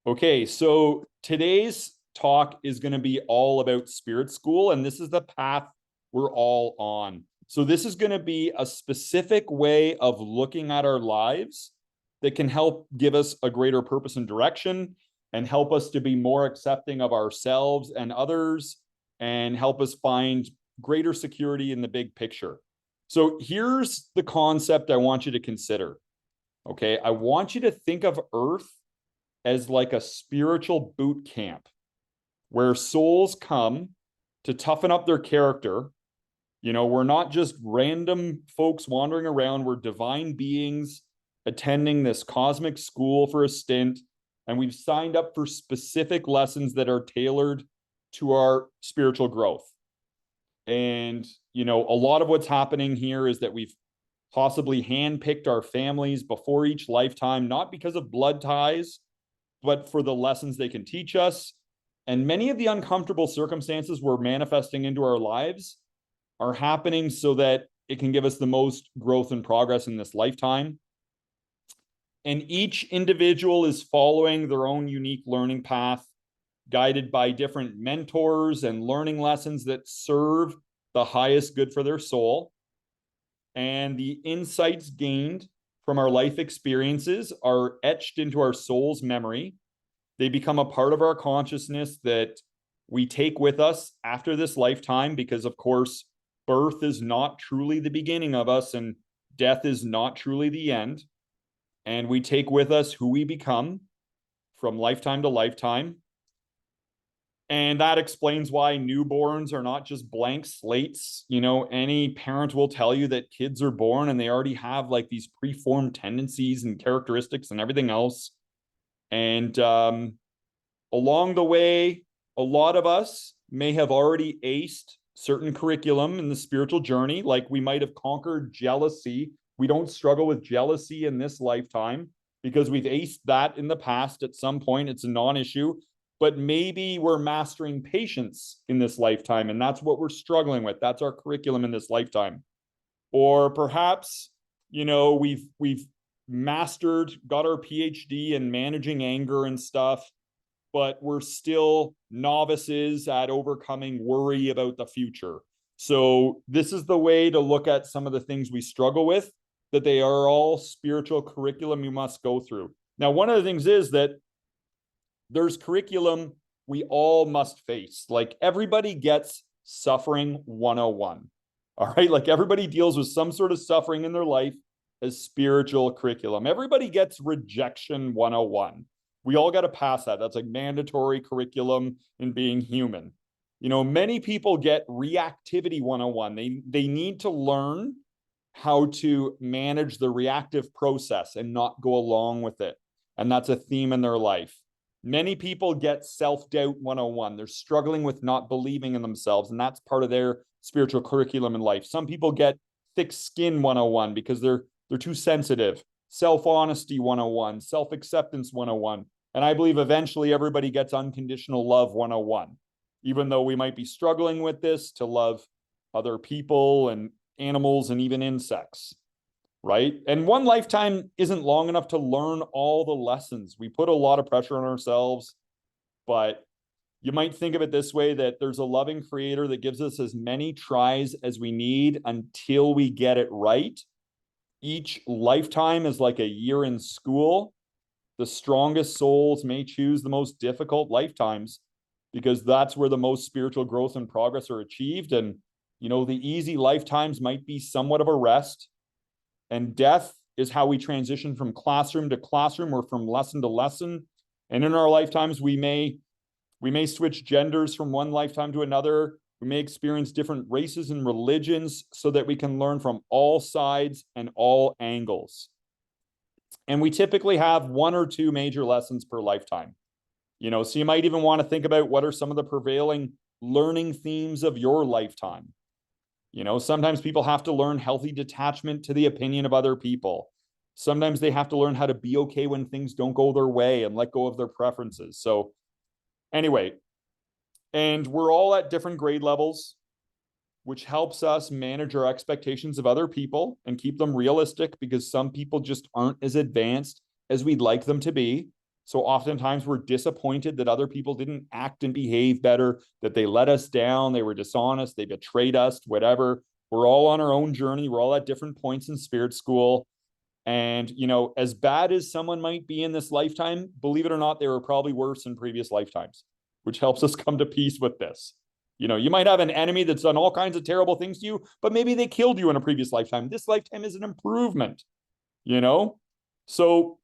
Okay, so today's talk is going to be all about Spirit School, and this is the path we're all on. So, this is going to be a specific way of looking at our lives that can help give us a greater purpose and direction and help us to be more accepting of ourselves and others and help us find greater security in the big picture. So, here's the concept I want you to consider. Okay, I want you to think of Earth as like a spiritual boot camp where souls come to toughen up their character. You know, we're not just random folks wandering around, we're divine beings attending this cosmic school for a stint. And we've signed up for specific lessons that are tailored to our spiritual growth. And, you know, a lot of what's happening here is that we've possibly handpicked our families before each lifetime, not because of blood ties, but for the lessons they can teach us. And many of the uncomfortable circumstances we're manifesting into our lives are happening so that it can give us the most growth and progress in this lifetime. And each individual is following their own unique learning path, guided by different mentors and learning lessons that serve the highest good for their soul. And the insights gained from our life experiences are etched into our soul's memory. They become a part of our consciousness that we take with us after this lifetime, because, of course, birth is not truly the beginning of us and death is not truly the end. And we take with us who we become from lifetime to lifetime. And that explains why newborns are not just blank slates. You know, any parent will tell you that kids are born and they already have like these preformed tendencies and characteristics and everything else. And along the way, a lot of us may have already aced certain curriculum in the spiritual journey, like we might have conquered jealousy. We don't struggle with jealousy in this lifetime because we've aced that in the past at some point. It's a non-issue. But maybe we're mastering patience in this lifetime, and that's what we're struggling with. That's our curriculum in this lifetime. Or perhaps, you know, we've mastered, got our PhD in managing anger and stuff, but we're still novices at overcoming worry about the future. So this is the way to look at some of the things we struggle with, that they are all spiritual curriculum you must go through. Now, one of the things is that there's curriculum we all must face. Like everybody gets suffering 101. All right. Like everybody deals with some sort of suffering in their life as spiritual curriculum. Everybody gets rejection 101. We all got to pass that. That's like mandatory curriculum in being human. You know, many people get reactivity 101. They need to learn how to manage the reactive process and not go along with it. And that's a theme in their life. Many people get self-doubt 101. They're struggling with not believing in themselves, and that's part of their spiritual curriculum in life. Some people get thick skin 101 because they're too sensitive. Self-honesty 101, self-acceptance 101. And I believe eventually everybody gets unconditional love 101, even though we might be struggling with this, to love other people and animals and even insects. Right? And one lifetime isn't long enough to learn all the lessons. We put a lot of pressure on ourselves, but you might think of it this way, that there's a loving creator that gives us as many tries as we need until we get it right. Each lifetime is like a year in school. The strongest souls may choose the most difficult lifetimes because that's where the most spiritual growth and progress are achieved. And, you know, the easy lifetimes might be somewhat of a rest. And death is how we transition from classroom to classroom or from lesson to lesson. And in our lifetimes, we may switch genders from one lifetime to another. We may experience different races and religions so that we can learn from all sides and all angles. And we typically have one or two major lessons per lifetime. You know, so you might even want to think about what are some of the prevailing learning themes of your lifetime. You know, sometimes people have to learn healthy detachment to the opinion of other people. Sometimes they have to learn how to be okay when things don't go their way and let go of their preferences. So anyway, and we're all at different grade levels, which helps us manage our expectations of other people and keep them realistic, because some people just aren't as advanced as we'd like them to be. So oftentimes we're disappointed that other people didn't act and behave better, that they let us down, they were dishonest, they betrayed us, whatever. We're all on our own journey. We're all at different points in spirit school. And, you know, as bad as someone might be in this lifetime, believe it or not, they were probably worse in previous lifetimes, which helps us come to peace with this. You know, you might have an enemy that's done all kinds of terrible things to you, but maybe they killed you in a previous lifetime. This lifetime is an improvement, you know? So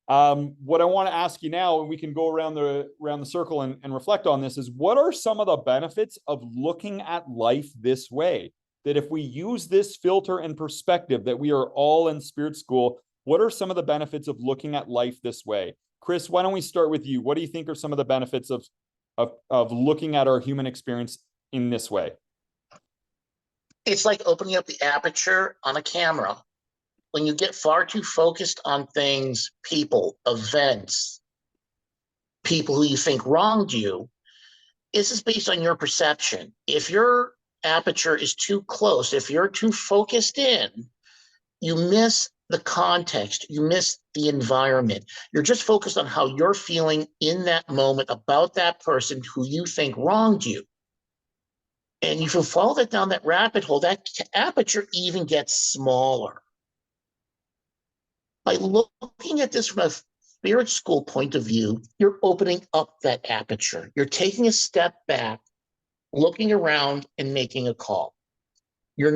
what I want to ask you now, and we can go around the circle and reflect on this, is what are some of the benefits of looking at life this way? That if we use this filter and perspective that we are all in spirit school, what are some of the benefits of looking at life this way? Chris, why don't we start with you? What do you think are some of the benefits of looking at our human experience in this way? It's like opening up the aperture on a camera. When you get far too focused on things, people, events, people who you think wronged you, this is based on your perception. If your aperture is too close, if you're too focused in, you miss the context, you miss the environment. You're just focused on how you're feeling in that moment about that person who you think wronged you. And if you follow that down that rabbit hole, that aperture even gets smaller. By looking at this from a spirit school point of view, you're opening up that aperture. You're taking a step back, looking around and making a call. You're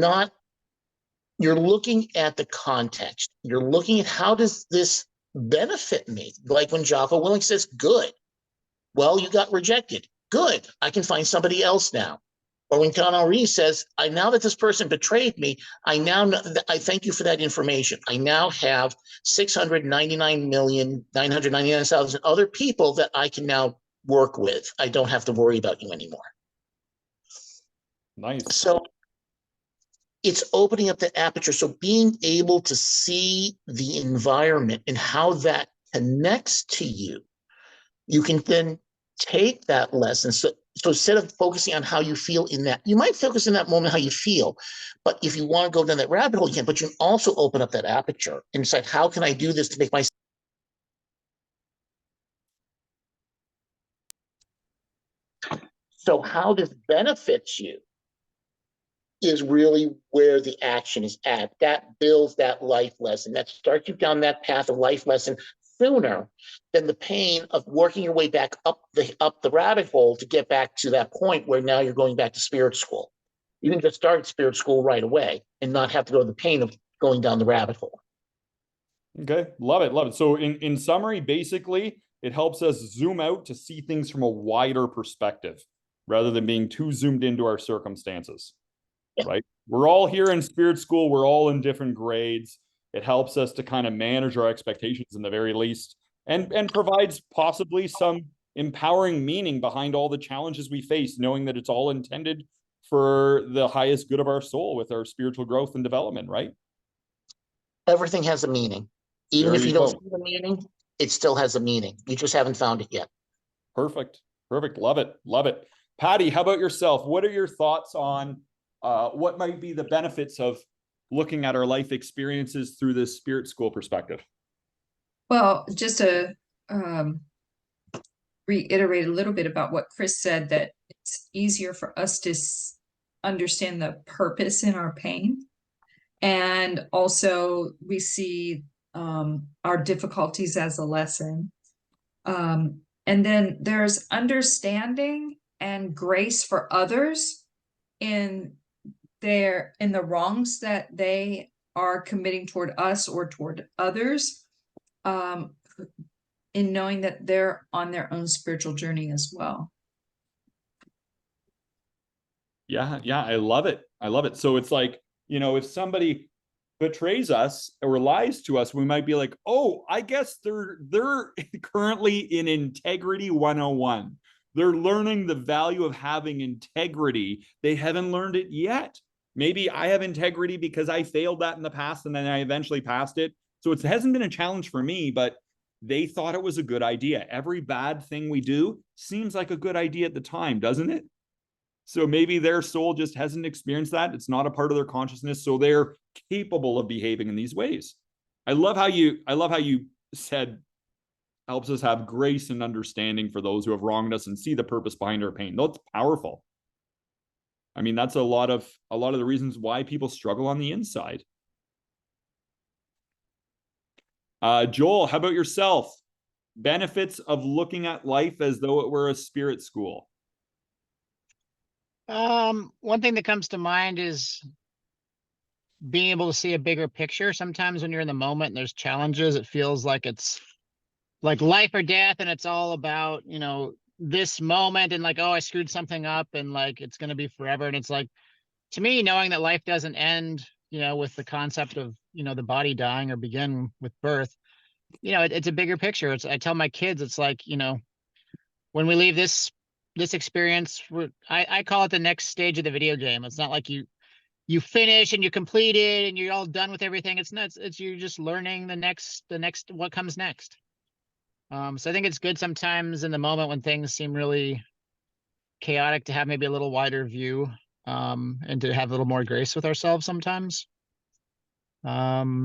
looking at the context. You're looking at how does this benefit me? Like when Jocko Willink says, good. Well, you got rejected. Good. I can find somebody else now. Or when Con Henri says, now that this person betrayed me, I thank you for that information. I now have 699,999,000 other people that I can now work with. I don't have to worry about you anymore. Nice. So it's opening up the aperture. So being able to see the environment and how that connects to you, you can then take that lesson. So instead of focusing on how you feel in that, you might focus in that moment how you feel, but if you want to go down that rabbit hole, you can, but you can also open up that aperture and say, how can I do this to make myself? So how this benefits you is really where the action is at. That builds that life lesson. That starts you down that path of life lesson sooner than the pain of working your way back up the rabbit hole to get back to that point where now you're going back to spirit school. You can just start spirit school right away and not have to go to the pain of going down the rabbit hole. Okay, love it, love it. So in summary, basically, it helps us zoom out to see things from a wider perspective rather than being too zoomed into our circumstances, right? We're all here in spirit school. We're all in different grades. It helps us to kind of manage our expectations in the very least and provides possibly some empowering meaning behind all the challenges we face, knowing that it's all intended for the highest good of our soul with our spiritual growth and development, right? Everything has a meaning. Even if you don't see the meaning, it still has a meaning. You just haven't found it yet. Perfect. Perfect. Love it. Love it. Patty, how about yourself? What are your thoughts on what might be the benefits of looking at our life experiences through this spirit school perspective? Well, just to reiterate a little bit about what Chris said, that it's easier for us to understand the purpose in our pain. And also we see our difficulties as a lesson. And then there's understanding and grace for others in the wrongs that they are committing toward us or toward others, in knowing that they're on their own spiritual journey as well. Yeah, I love it. I love it. So it's like, you know, if somebody betrays us or lies to us, we might be like, oh, I guess they're currently in integrity 101. They're learning the value of having integrity. They haven't learned it yet. Maybe I have integrity because I failed that in the past and then I eventually passed it. So it hasn't been a challenge for me, but they thought it was a good idea. Every bad thing we do seems like a good idea at the time, doesn't it? So maybe their soul just hasn't experienced that. It's not a part of their consciousness. So they're capable of behaving in these ways. I love how you said helps us have grace and understanding for those who have wronged us and see the purpose behind our pain. That's powerful. I mean, that's a lot of the reasons why people struggle on the inside. Joel, how about yourself? Benefits of looking at life as though it were a spirit school. One thing that comes to mind is being able to see a bigger picture. Sometimes when you're in the moment and there's challenges, it feels like it's like life or death, and it's all about, you know, this moment, and like, oh, I screwed something up and like it's going to be forever. And it's like, to me, knowing that life doesn't end, you know, with the concept of, you know, the body dying or begin with birth, you know, it's a bigger picture. I tell my kids, it's like, you know, when we leave this experience, I call it the next stage of the video game. It's not like you finish and you complete it and you're all done with everything. It's not, it's you're just learning the next what comes next. So I think it's good sometimes in the moment when things seem really chaotic to have maybe a little wider view, and to have a little more grace with ourselves sometimes. Yeah.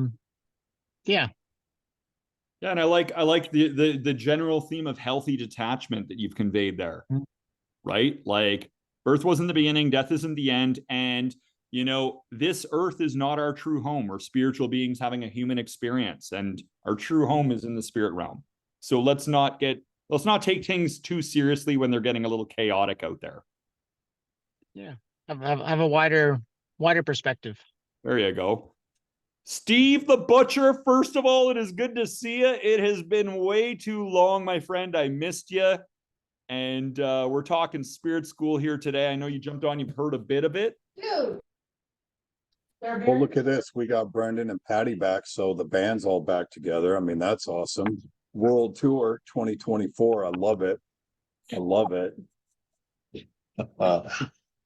Yeah, and I like the general theme of healthy detachment that you've conveyed there. Right? Like, birth wasn't the beginning, death isn't the end, and you know, this earth is not our true home. We're spiritual beings having a human experience, and our true home is in the spirit realm. So let's not take things too seriously when they're getting a little chaotic out there. Yeah. Have a wider perspective. There you go. Steve the Butcher, first of all, it is good to see you. It has been way too long, my friend. I missed you. And we're talking spirit school here today. I know you jumped on, you've heard a bit of it. Dude. Well, look at this. We got Brendan and Patty back, so the band's all back together. I mean, that's awesome. World Tour 2024. I love it. I love it.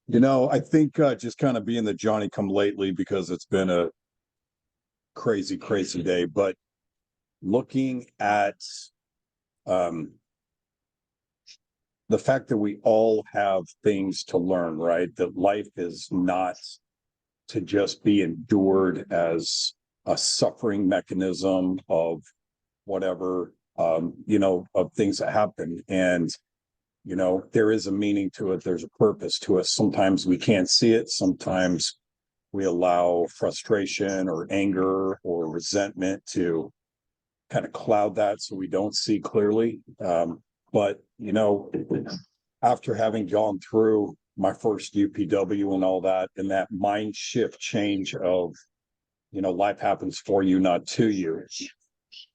You know, I think just kind of being the Johnny come lately, because it's been a crazy day, but looking at the fact that we all have things to learn, right? That life is not to just be endured as a suffering mechanism of whatever, you know, of things that happen. And, you know, there is a meaning to it. There's a purpose to it. Sometimes we can't see it. Sometimes we allow frustration or anger or resentment to kind of cloud that so we don't see clearly. But, you know, after having gone through my first UPW and all that, and that mind shift change of, you know, life happens for you, not to you.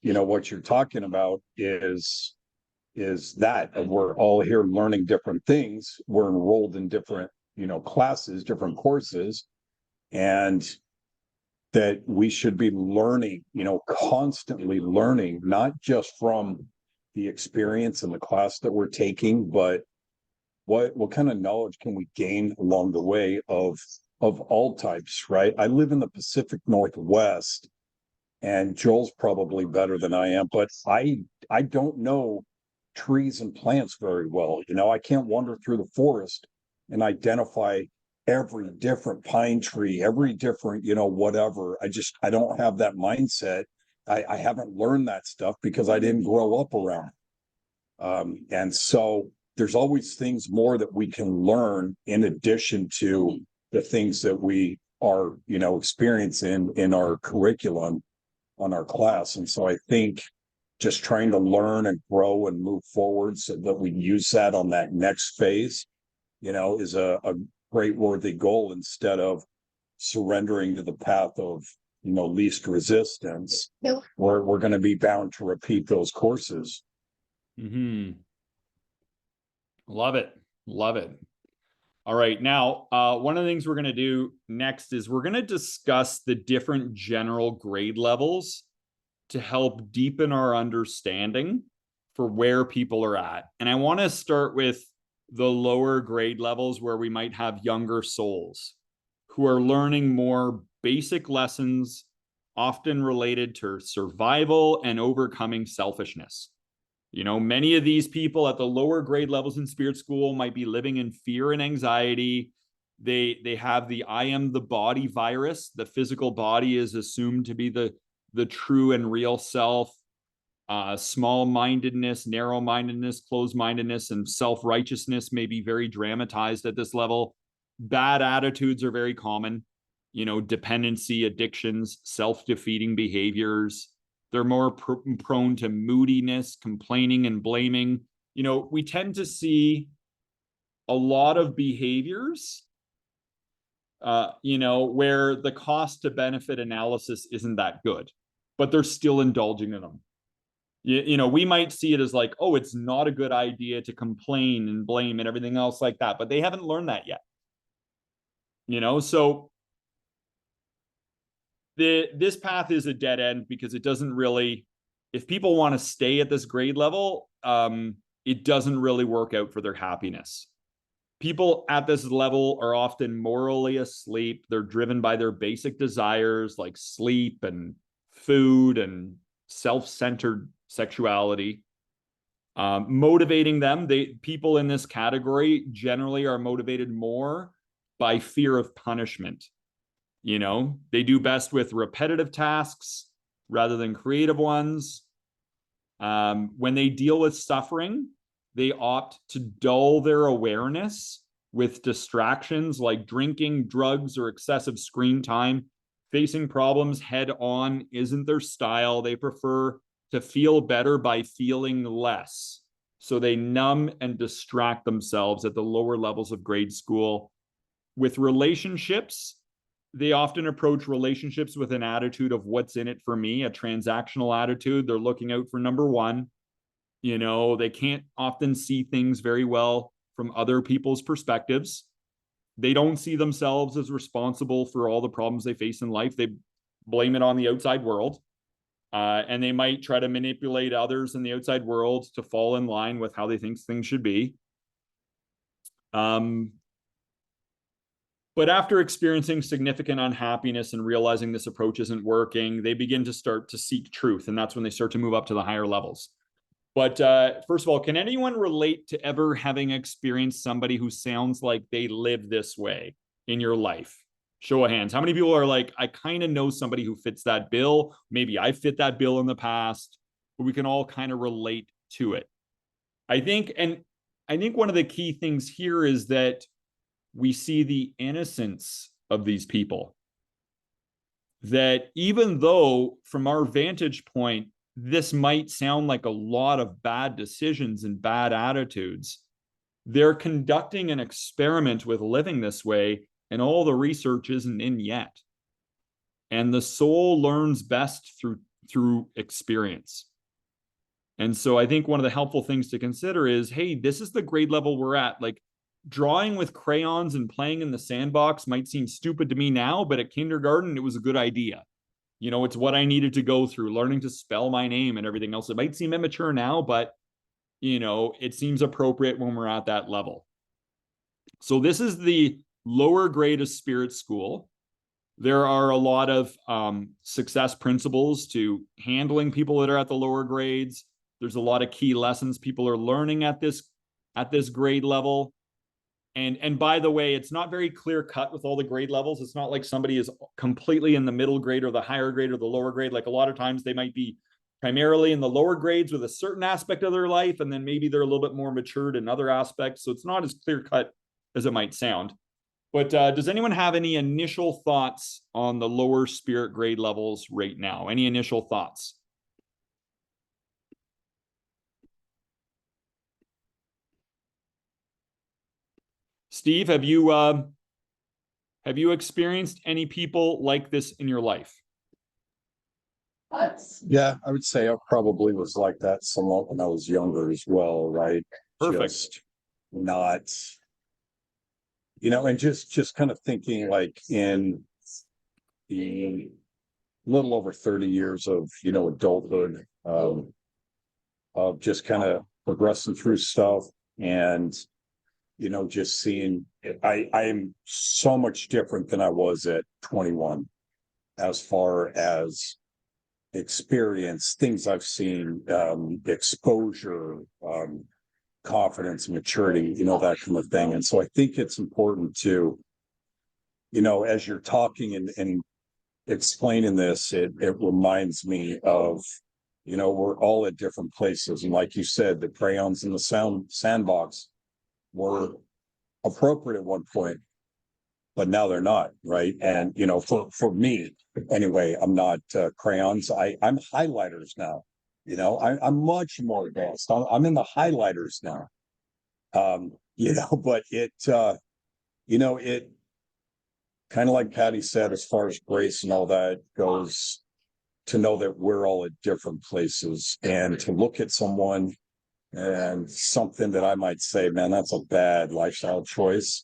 You know, what you're talking about is that we're all here learning different things. We're enrolled in different, you know, classes, different courses, and that we should be learning, you know, constantly learning, not just from the experience in the class that we're taking, but what kind of knowledge can we gain along the way of all types, right? I live in the Pacific Northwest, and Joel's probably better than I am, but I don't know trees and plants very well. You know, I can't wander through the forest and identify every different pine tree, every different, you know, whatever. I don't have that mindset. I haven't learned that stuff because I didn't grow up around it. And so there's always things more that we can learn in addition to the things that we are, you know, experiencing in our curriculum on our class. And so I think just trying to learn and grow and move forward so that we use that on that next phase, you know, is a great worthy goal, instead of surrendering to the path of, you know, least resistance. Yep. We're going to be bound to repeat those courses. Love it. Love it. All right. Now, one of the things we're going to do next is we're going to discuss the different general grade levels to help deepen our understanding for where people are at. And I want to start with the lower grade levels where we might have younger souls who are learning more basic lessons, often related to survival and overcoming selfishness. You know, many of these people at the lower grade levels in spirit school might be living in fear and anxiety. They have the I am the body virus. The physical body is assumed to be the true and real self. Small-mindedness, narrow-mindedness, closed-mindedness, and self-righteousness may be very dramatized at this level. Bad attitudes are very common. You know, dependency, addictions, self-defeating behaviors. They're more prone to moodiness, complaining, and blaming. You know, we tend to see a lot of behaviors, you know, where the cost to benefit analysis isn't that good, but they're still indulging in them. You know, we might see it as like, oh, it's not a good idea to complain and blame and everything else like that, but they haven't learned that yet. You know, so this path is a dead end because it doesn't really, if people want to stay at this grade level, it doesn't really work out for their happiness. People at this level are often morally asleep. They're driven by their basic desires like sleep and food and self-centered sexuality. Motivating them, people in this category generally are motivated more by fear of punishment. You know, they do best with repetitive tasks rather than creative ones. When they deal with suffering, they opt to dull their awareness with distractions like drinking, drugs, or excessive screen time. Facing problems head on isn't their style. They prefer to feel better by feeling less. So they numb and distract themselves at the lower levels of grade school. With relationships, they often approach relationships with an attitude of what's in it for me, a transactional attitude. They're looking out for number one. You know, they can't often see things very well from other people's perspectives. They don't see themselves as responsible for all the problems they face in life. They blame it on the outside world. And they might try to manipulate others in the outside world to fall in line with how they think things should be. But after experiencing significant unhappiness and realizing this approach isn't working, they begin to start to seek truth. And that's when they start to move up to the higher levels. But first of all, can anyone relate to ever having experienced somebody who sounds like they live this way in your life? Show of hands. How many people are like, I kind of know somebody who fits that bill. Maybe I fit that bill in the past, but we can all kind of relate to it. I think one of the key things here is that we see the innocence of these people. That even though from our vantage point, this might sound like a lot of bad decisions and bad attitudes, they're conducting an experiment with living this way, and all the research isn't in yet. And the soul learns best through experience. And so I think one of the helpful things to consider is, hey, this is the grade level we're at. Like, drawing with crayons and playing in the sandbox might seem stupid to me now, but at kindergarten, it was a good idea. You know, it's what I needed to go through, learning to spell my name and everything else. It might seem immature now, but, you know, it seems appropriate when we're at that level. So this is the lower grade of spirit school. There are a lot of success principles to handling people that are at the lower grades. There's a lot of key lessons people are learning at this grade level. And by the way, it's not very clear cut with all the grade levels. It's not like somebody is completely in the middle grade or the higher grade or the lower grade. Like a lot of times they might be primarily in the lower grades with a certain aspect of their life, and then maybe they're a little bit more matured in other aspects. So it's not as clear cut as it might sound. But does anyone have any initial thoughts on the lower spirit grade levels right now? Any initial thoughts? Steve, have you experienced any people like this in your life? Yeah, I would say I probably was like that somewhat when I was younger as well, right? Perfect. Just not, you know, and just kind of thinking like in the little over 30 years of, you know, adulthood, of just kind of progressing through stuff and, you know, just seeing I am so much different than I was at 21 as far as experience, things I've seen, exposure, confidence, maturity, you know, that kind of thing. And so I think it's important to, you know, as you're talking and explaining this, it reminds me of, You know, we're all at different places. And like you said, the crayons in the sandbox were appropriate at one point, but now they're not, right? And, you know, for me, anyway, I'm not crayons. I'm highlighters now. You know, I'm much more advanced. I'm in the highlighters now. You know, but it, you know, it kind of like Patty said, as far as grace and all that goes, to know that we're all at different places and to look at someone and something that I might say, man, that's a bad lifestyle choice,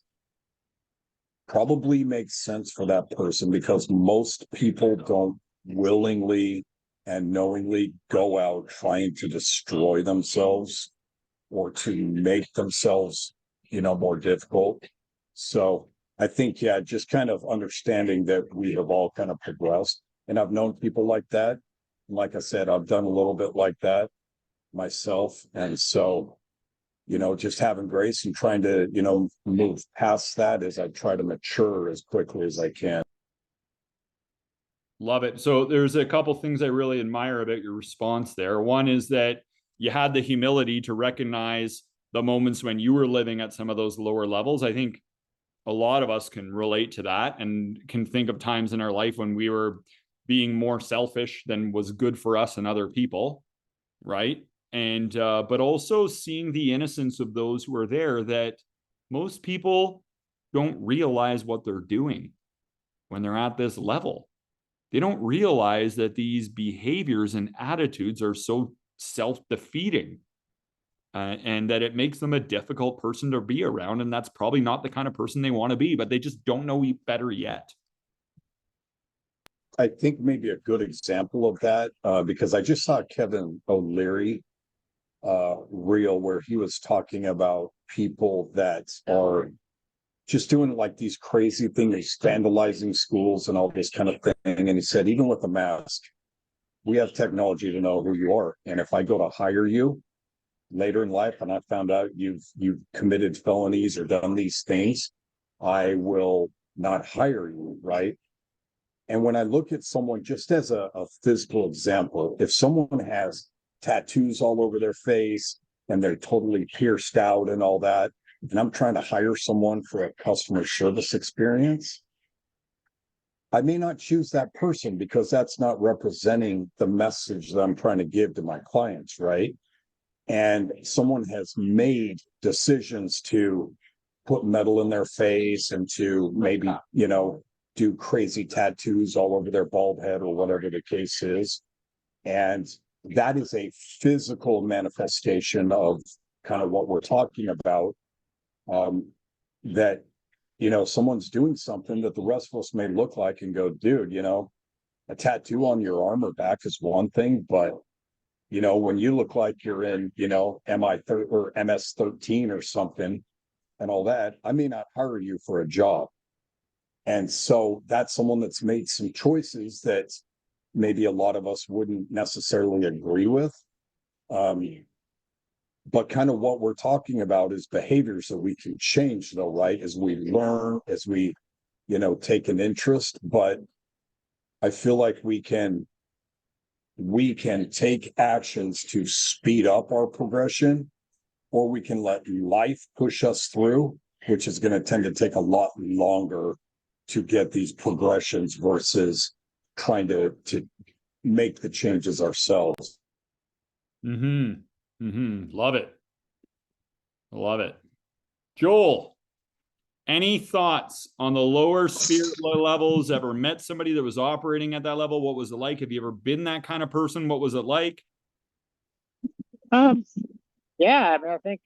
probably makes sense for that person, because most people don't willingly and knowingly go out trying to destroy themselves or to make themselves, you know, more difficult. So I think, yeah, just kind of understanding that we have all kind of progressed. And I've known people like that. Like I said, I've done a little bit like that myself. And so, you know, just having grace and trying to, you know, move past that as I try to mature as quickly as I can. Love it. So there's a couple things I really admire about your response there. One is that you had the humility to recognize the moments when you were living at some of those lower levels. I think a lot of us can relate to that and can think of times in our life when we were being more selfish than was good for us and other people, right? And but also seeing the innocence of those who are there, that most people don't realize what they're doing when they're at this level. They don't realize that these behaviors and attitudes are so self-defeating, and that it makes them a difficult person to be around. And that's probably not the kind of person they want to be, but they just don't know better yet. I think maybe a good example of that, because I just saw Kevin O'Leary reel where he was talking about people that are just doing like these crazy things, vandalizing schools and all this kind of thing. And he said, even with the mask, we have technology to know who you are. And if I go to hire you later in life and I found out you've committed felonies or done these things, I will not hire you, right? And when I look at someone, just as a physical example, if someone has tattoos all over their face and they're totally pierced out and all that, and I'm trying to hire someone for a customer service experience, I may not choose that person because that's not representing the message that I'm trying to give to my clients, right? And someone has made decisions to put metal in their face and to maybe, you know, do crazy tattoos all over their bald head or whatever the case is. And that is a physical manifestation of kind of what we're talking about. That, you know, someone's doing something that the rest of us may look like and go, dude, you know, a tattoo on your arm or back is one thing, but you know, when you look like you're in, you know, or MS-13 or something and all that, I may not hire you for a job. And so that's someone that's made some choices that maybe a lot of us wouldn't necessarily agree with. But kind of what we're talking about is behaviors that we can change though, right? As we learn, as we, you know, take an interest. But I feel like we can take actions to speed up our progression, or we can let life push us through, which is going to tend to take a lot longer to get these progressions versus trying to make the changes ourselves. Love it. Love it. Joel, any thoughts on the lower spirit levels? Ever met somebody that was operating at that level? What was it like? Have you ever been that kind of person? What was it like? Yeah, I mean,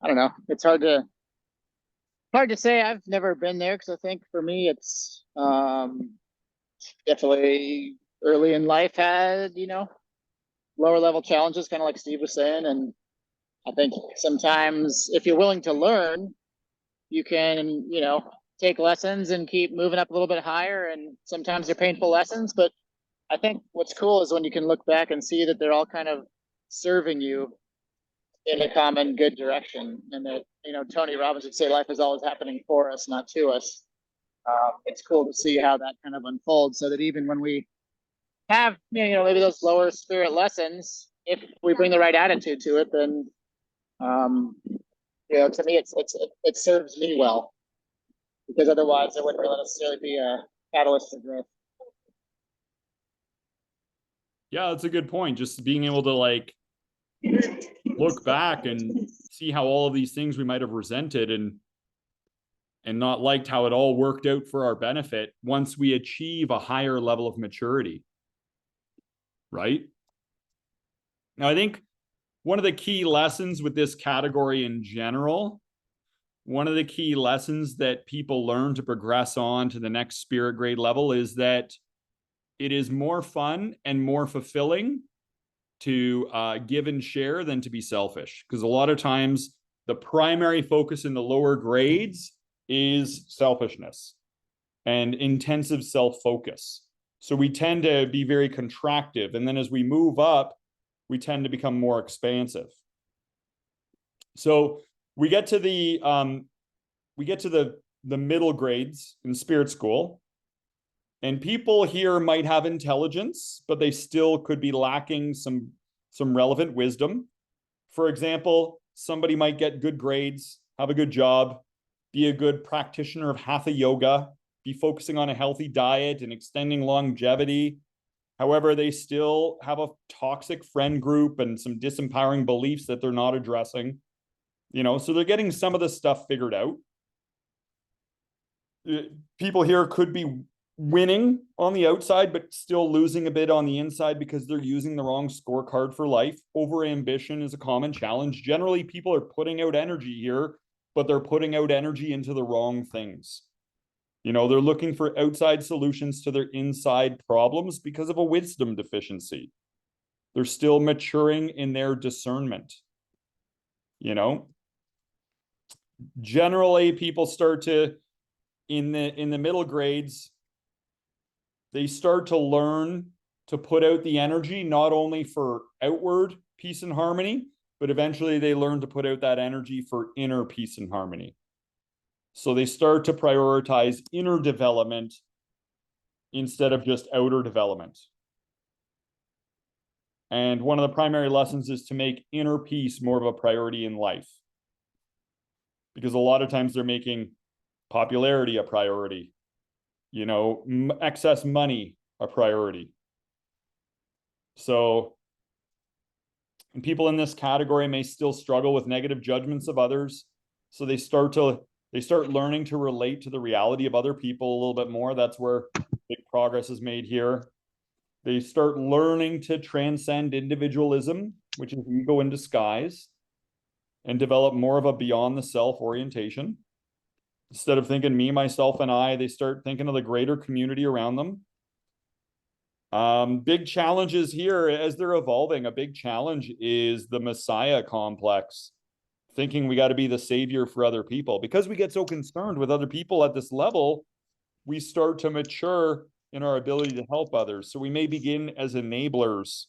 I don't know. It's hard to say. I've never been there because I think for me, it's definitely early in life had, you know, lower level challenges, kind of like Steve was saying. And I think sometimes if you're willing to learn, you can, you know, take lessons and keep moving up a little bit higher. And sometimes they're painful lessons, but I think what's cool is when you can look back and see that they're all kind of serving you in a common good direction. And that, you know, Tony Robbins would say life is always happening for us, not to us. It's cool to see how that kind of unfolds, so that even when we have, maybe those lower spirit lessons, if we bring the right attitude to it, then, to me, it serves me well. Because otherwise it wouldn't really necessarily be a catalyst for growth. Yeah, that's a good point. Just being able to like look back and see how all of these things we might have resented and not liked, how it all worked out for our benefit once we achieve a higher level of maturity. Right? Now, I think one of the key lessons with this category in general, one of the key lessons that people learn to progress on to the next spirit grade level is that it is more fun and more fulfilling to give and share than to be selfish. Because a lot of times the primary focus in the lower grades is selfishness and intensive self-focus. So we tend to be very contractive. And then as we move up, we tend to become more expansive. So we get to the middle grades in spirit school. And people here might have intelligence, but they still could be lacking some relevant wisdom. For example, somebody might get good grades, have a good job, be a good practitioner of hatha yoga, be focusing on a healthy diet and extending longevity. However, they still have a toxic friend group and some disempowering beliefs that they're not addressing. So they're getting some of the stuff figured out. People here could be winning on the outside, but still losing a bit on the inside because they're using the wrong scorecard for life. Overambition is a common challenge. Generally, people are putting out energy here, but they're putting out energy into the wrong things. They're looking for outside solutions to their inside problems because of a wisdom deficiency. They're still maturing in their discernment. Generally, people start to, in the middle grades, they start to learn to put out the energy, not only for outward peace and harmony, but eventually they learn to put out that energy for inner peace and harmony. So they start to prioritize inner development instead of just outer development. And one of the primary lessons is to make inner peace more of a priority in life. Because a lot of times they're making popularity a priority, excess money a priority. So, and people in this category may still struggle with negative judgments of others. So they start learning to relate to the reality of other people a little bit more. That's where big progress is made here. They start learning to transcend individualism, which is ego in disguise, and develop more of a beyond the self orientation. Instead of thinking me, myself, and I, they start thinking of the greater community around them. Big challenges here as they're evolving. A big challenge is the Messiah complex, thinking we got to be the savior for other people. Because we get so concerned with other people at this level, we start to mature in our ability to help others. So we may begin as enablers.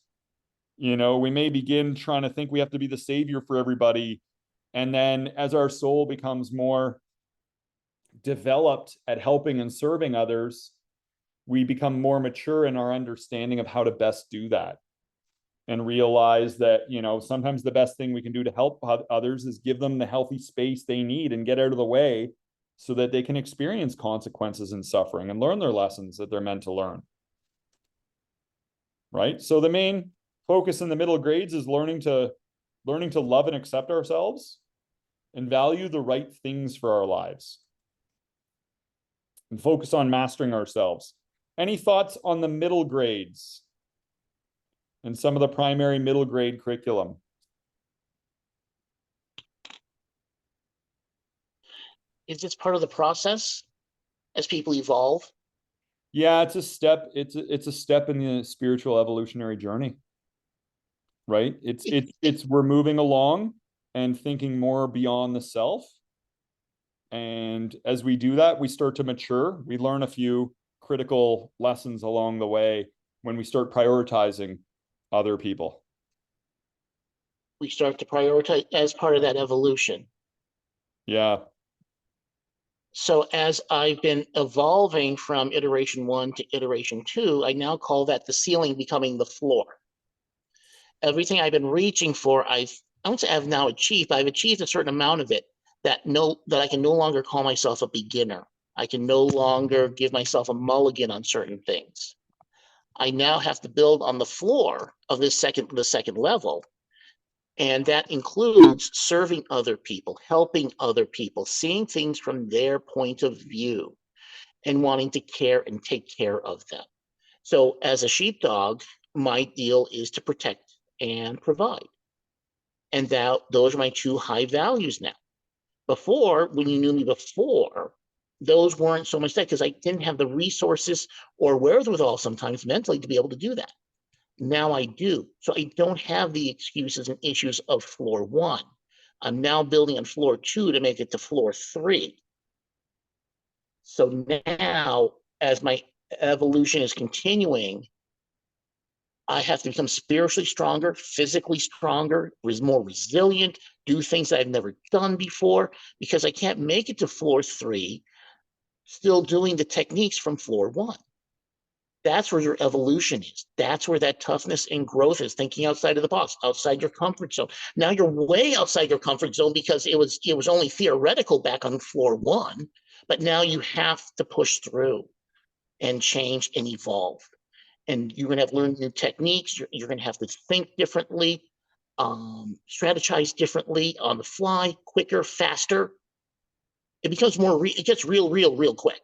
We may begin trying to think we have to be the savior for everybody. And then as our soul becomes more developed at helping and serving others, we become more mature in our understanding of how to best do that, and realize that, sometimes the best thing we can do to help others is give them the healthy space they need and get out of the way so that they can experience consequences and suffering and learn their lessons that they're meant to learn. Right? So the main focus in the middle grades is learning to love and accept ourselves and value the right things for our lives, and focus on mastering ourselves. Any thoughts on the middle grades and some of the primary middle grade curriculum? Is this part of the process as people evolve? Yeah, it's a step. It's a step in the spiritual evolutionary journey, right? It's we're moving along and thinking more beyond the self. And as we do that, we start to mature. We learn a few critical lessons along the way when we start prioritizing other people. We start to prioritize as part of that evolution. Yeah. So as I've been evolving from iteration 1 to iteration 2, I now call that the ceiling becoming the floor. Everything I've been reaching for, I don't say I've now achieved, but I've achieved a certain amount of it that I can no longer call myself a beginner. I can no longer give myself a mulligan on certain things. I now have to build on the floor of the second level. And that includes serving other people, helping other people, seeing things from their point of view, and wanting to care and take care of them. So as a sheepdog, my deal is to protect and provide. And those are my two high values now. Before, when you knew me before, those weren't so much that, because I didn't have the resources or wherewithal sometimes mentally to be able to do that. Now I do. So I don't have the excuses and issues of floor 1. I'm now building on floor 2 to make it to floor 3. So now, as my evolution is continuing, I have to become spiritually stronger, physically stronger, more resilient, do things that I've never done before, because I can't make it to floor 3 still doing the techniques from floor 1. That's where your evolution is. That's where that toughness and growth is, thinking outside of the box, outside your comfort zone. Now you're way outside your comfort zone because it was only theoretical back on floor 1, but now you have to push through and change and evolve. And you're going to have to learn new techniques. You're going to have to think differently, strategize differently on the fly, quicker, faster. It becomes it gets real quick.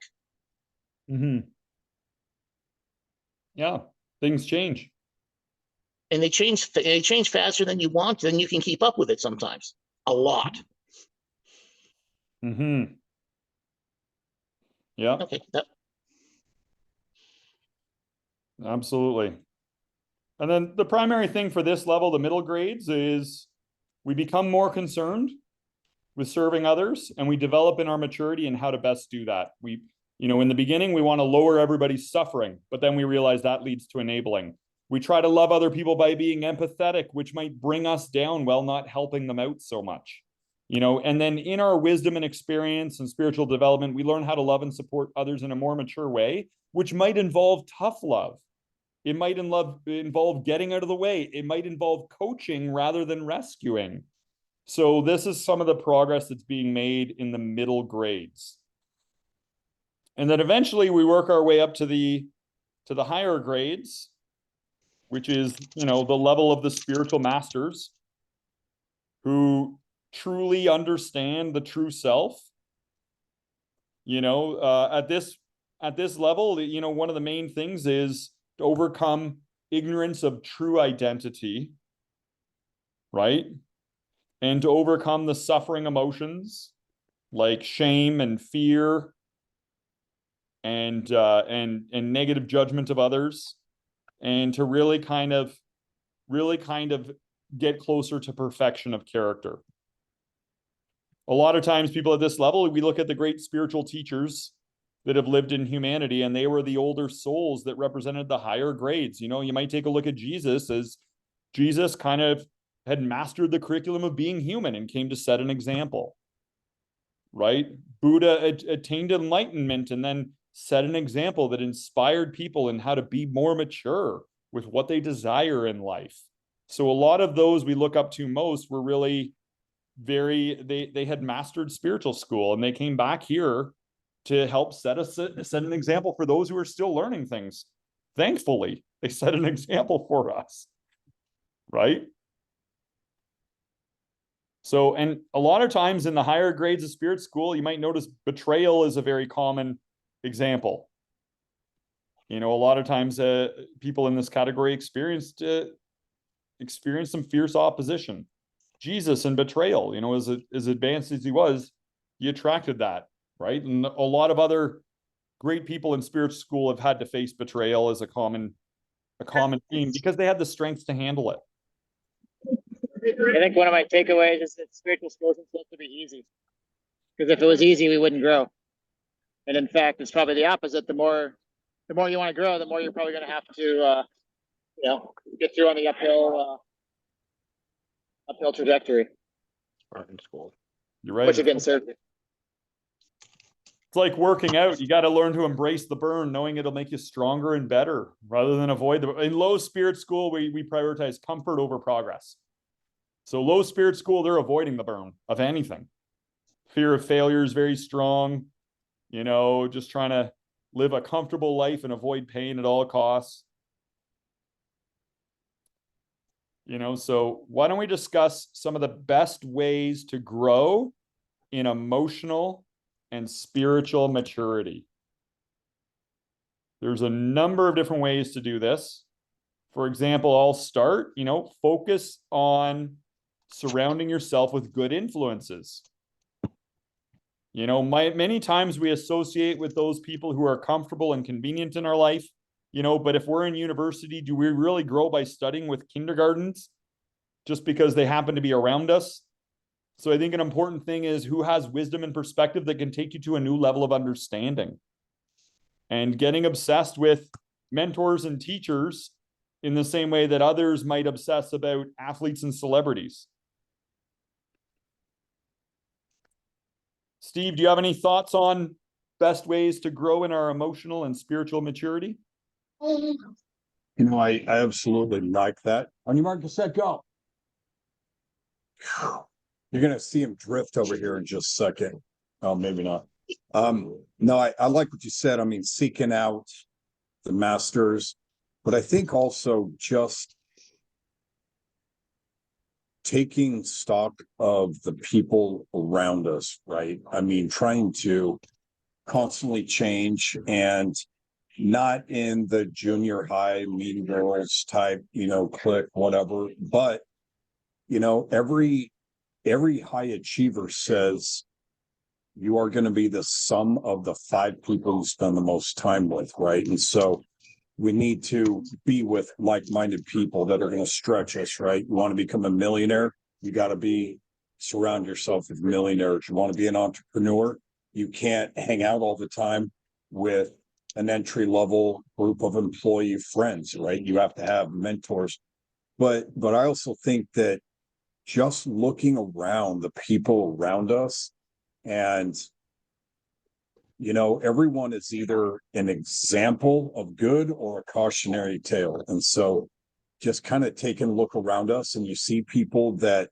Mm-hmm. Yeah, things change. And they change faster than you want, then you can keep up with it sometimes. A lot. Mm-hmm. Yeah. Okay. Absolutely. And then the primary thing for this level, the middle grades, is we become more concerned with serving others, and we develop in our maturity and how to best do that. In the beginning, we want to lower everybody's suffering, but then we realize that leads to enabling. We try to love other people by being empathetic, which might bring us down while not helping them out so much. And then in our wisdom and experience and spiritual development, we learn how to love and support others in a more mature way, which might involve tough love. It might involve getting out of the way. It might involve coaching rather than rescuing. So this is some of the progress that's being made in the middle grades. And then eventually we work our way up to the higher grades, which is, the level of the spiritual masters who truly understand the true self. At this level, one of the main things is to overcome ignorance of true identity, right? And to overcome the suffering emotions like shame and fear and negative judgment of others, and to really kind of get closer to perfection of character. A lot of times people at this level, we look at the great spiritual teachers that have lived in humanity, and they were the older souls that represented the higher grades. You might take a look at Jesus, as Jesus kind of had mastered the curriculum of being human and came to set an example, right? Buddha attained enlightenment and then set an example that inspired people in how to be more mature with what they desire in life. So a lot of those we look up to most were really they had mastered spiritual school, and they came back here to help set an example for those who are still learning things. Thankfully, they set an example for us, right? So, and a lot of times in the higher grades of spirit school, you might notice betrayal is a very common example. A lot of times people in this category experienced some fierce opposition. Jesus and betrayal, as advanced as he was, he attracted that, right? And a lot of other great people in spiritual school have had to face betrayal as a common theme because they had the strength to handle it. I think one of my takeaways is that spiritual school isn't supposed to be easy. Because if it was easy, we wouldn't grow. And in fact, it's probably the opposite. The more you want to grow, the more you're probably going to have to, get through on the uphill trajectory. In school. You're right. Which again served. It's like working out. You got to learn to embrace the burn, knowing it'll make you stronger and better rather than avoid the. In low spirit school, we prioritize comfort over progress. So low spirit school, they're avoiding the burn of anything. Fear of failure is very strong. You know, just trying to live a comfortable life and avoid pain at all costs. You know, so why don't we discuss some of the best ways to grow in emotional and spiritual maturity? There's a number of different ways to do this. For example, I'll start, focus on surrounding yourself with good influences. Many times we associate with those people who are comfortable and convenient in our life, but if we're in university, do we really grow by studying with kindergartens just because they happen to be around us? So I think an important thing is who has wisdom and perspective that can take you to a new level of understanding. And getting obsessed with mentors and teachers in the same way that others might obsess about athletes and celebrities. Steve, do you have any thoughts on best ways to grow in our emotional and spiritual maturity? I absolutely like that. On your mark, get set, go. You're going to see him drift over here in just a second. Oh, maybe not. No, I like what you said. I mean, seeking out the masters, but I think also just taking stock of the people around us, right? I mean, trying to constantly change, and not in the junior high mean girls type, clique, whatever, but every high achiever says you are going to be the sum of the 5 people you spend the most time with, right? And so we need to be with like-minded people that are going to stretch us, right? You want to become a millionaire, you got to surround yourself with millionaires. You want to be an entrepreneur, you can't hang out all the time with an entry-level group of employee friends, right? You have to have mentors. But I also think that just looking around the people around us, and everyone is either an example of good or a cautionary tale. And so just kind of taking a look around us, and you see people that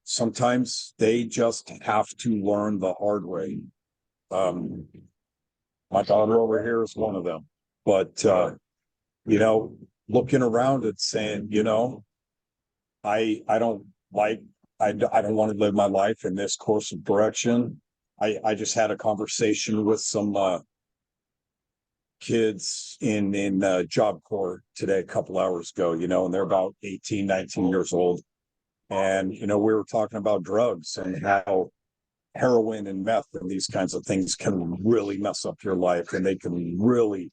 sometimes they just have to learn the hard way. My daughter over here is one of them. But looking around and saying, I don't want to live my life in this course of direction. I just had a conversation with some kids in Job Corps today, a couple hours ago, and they're about 18, 19 years old. And, we were talking about drugs and how heroin and meth and these kinds of things can really mess up your life, and they can really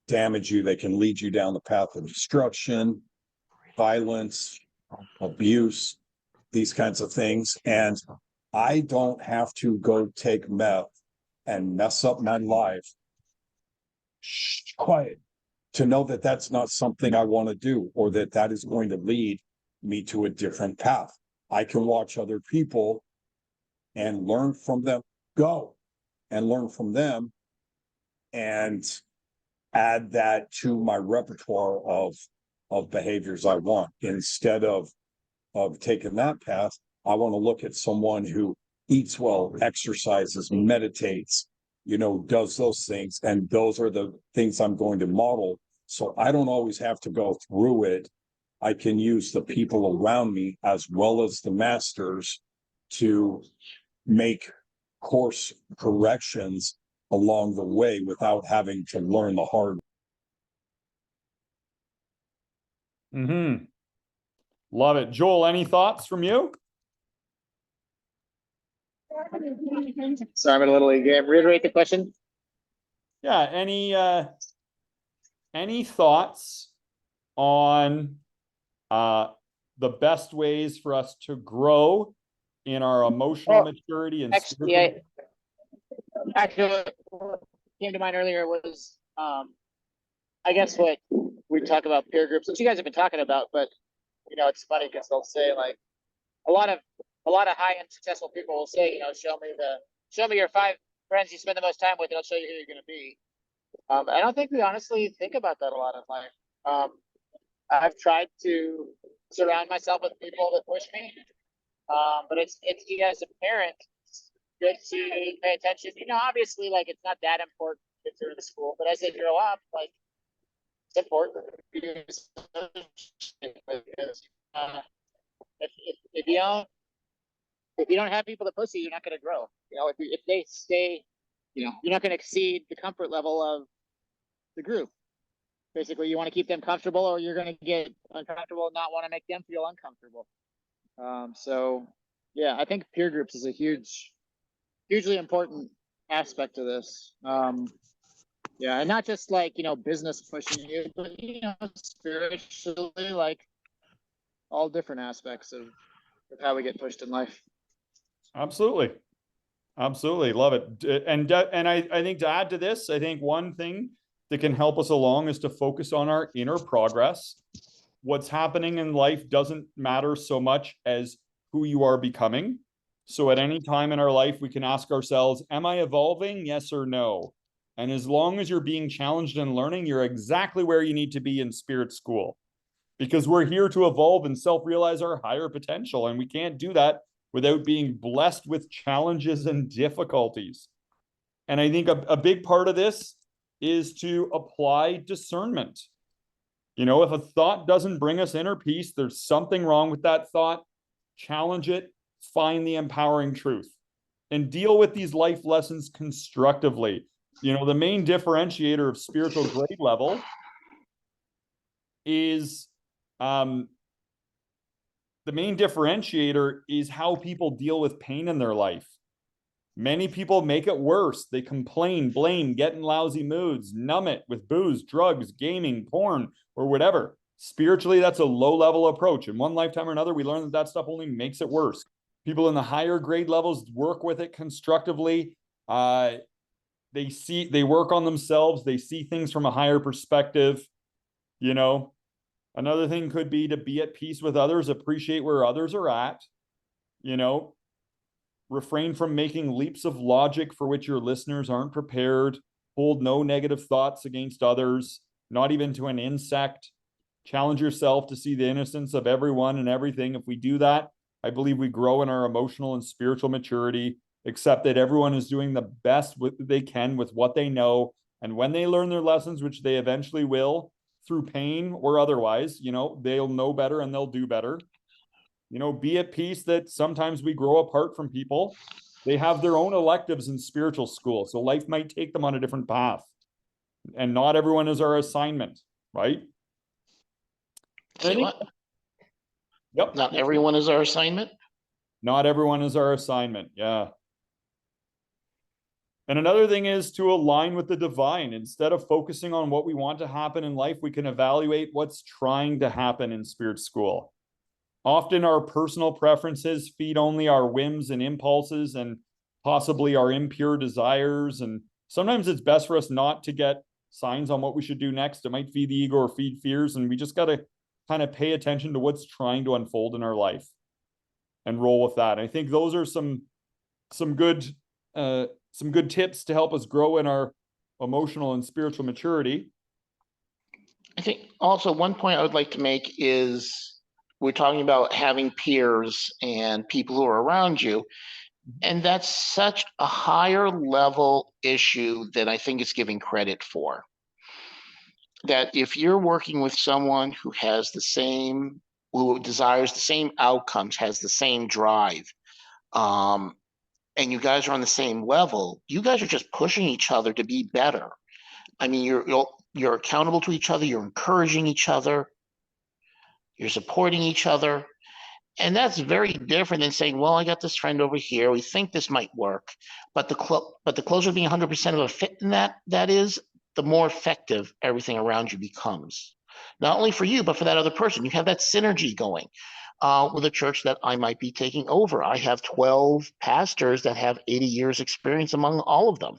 damage you. They can lead you down the path of destruction, violence, abuse, these kinds of things. And I don't have to go take meth and mess up my life. Quiet. To know that that's not something I want to do, or that is going to lead me to a different path. I can watch other people and learn from them, go and learn from them, and add that to my repertoire of behaviors I want. Instead of taking that path, I want to look at someone who eats well, exercises, meditates, does those things. And those are the things I'm going to model. So I don't always have to go through it. I can use the people around me as well as the masters to make course corrections along the way without having to learn the hard. Love it. Joel, any thoughts from you? Sorry, I'm a little again. Reiterate the question. Yeah. Any thoughts on the best ways for us to grow in our emotional maturity and actually, what came to mind earlier was I guess what we talk about peer groups, which you guys have been talking about, but it's funny because they'll say like a lot of high-end successful people will say, show me your five friends you spend the most time with, they'll show you who you're going to be. I don't think we honestly think about that a lot in life. I've tried to surround myself with people that push me. But it's as a parent, it's good to pay attention. You know, obviously, like it's not that important if they're in school, but as they grow up, like it's important. Because, if you don't have people that push you, you're not going to grow. You know, if they stay, you know, you're not going to exceed the comfort level of the group. Basically, you want to keep them comfortable, or you're going to get uncomfortable and not want to make them feel uncomfortable. So yeah, I think peer groups is a hugely important aspect of this. Yeah, and not just like, you know, business pushing you, but, you know, spiritually, like all different aspects of how we get pushed in life. Absolutely. Absolutely. Love it. And I think to add to this, I think one thing that can help us along is to focus on our inner progress. What's happening in life doesn't matter so much as who you are becoming. So at any time in our life, we can ask ourselves, am I evolving? Yes or no? And as long as you're being challenged and learning, you're exactly where you need to be in spirit school, because we're here to evolve and self-realize our higher potential. And we can't do that without being blessed with challenges and difficulties. And I think a big part of this is to apply discernment. You know, if a thought doesn't bring us inner peace, there's something wrong with that thought. Challenge it, find the empowering truth, and deal with these life lessons constructively. You know, the main differentiator of spiritual grade level is the main differentiator is how people deal with pain in their life. Many people make it worse. They complain, blame, get in lousy moods, numb it with booze, drugs, gaming, porn, or whatever. Spiritually, that's a low-level approach. In one lifetime or another, we learn that that stuff only makes it worse. People in the higher grade levels work with it constructively. They work on themselves. They see things from a higher perspective. You know, another thing could be to be at peace with others, appreciate where others are at, you know, refrain from making leaps of logic for which your listeners aren't prepared, hold no negative thoughts against others, not even to an insect. Challenge yourself to see the innocence of everyone and everything. If we do that, I believe we grow in our emotional and spiritual maturity, accept that everyone is doing the best they can with what they know. And when they learn their lessons, which they eventually will, through pain or otherwise, you know, they'll know better and they'll do better. You know, be at peace that sometimes we grow apart from people. They have their own electives in spiritual school, so life might take them on a different path. And not everyone is our assignment, right? Say what? Yep. Not everyone is our assignment. Not everyone is our assignment. Yeah. And another thing is to align with the divine. Instead of focusing on what we want to happen in life, we can evaluate what's trying to happen in spirit school. Often our personal preferences feed only our whims and impulses and possibly our impure desires. And sometimes it's best for us not to get signs on what we should do next. It might feed the ego or feed fears. And we just got to kind of pay attention to what's trying to unfold in our life and roll with that. I think those are some good tips to help us grow in our emotional and spiritual maturity. I think also one point I would like to make is we're talking about having peers and people who are around you. And that's such a higher level issue that I think it's giving credit for. That if you're working with someone who has who desires the same outcomes, has the same drive, and you guys are on the same level, you guys are just pushing each other to be better. I mean, you're accountable to each other, you're encouraging each other, you're supporting each other. And that's very different than saying, well, I got this friend over here, we think this might work. But the closer to being 100% of a fit in that is, the more effective everything around you becomes. Not only for you, but for that other person. You have that synergy going. With a church that I might be taking over, I have 12 pastors that have 80 years experience among all of them.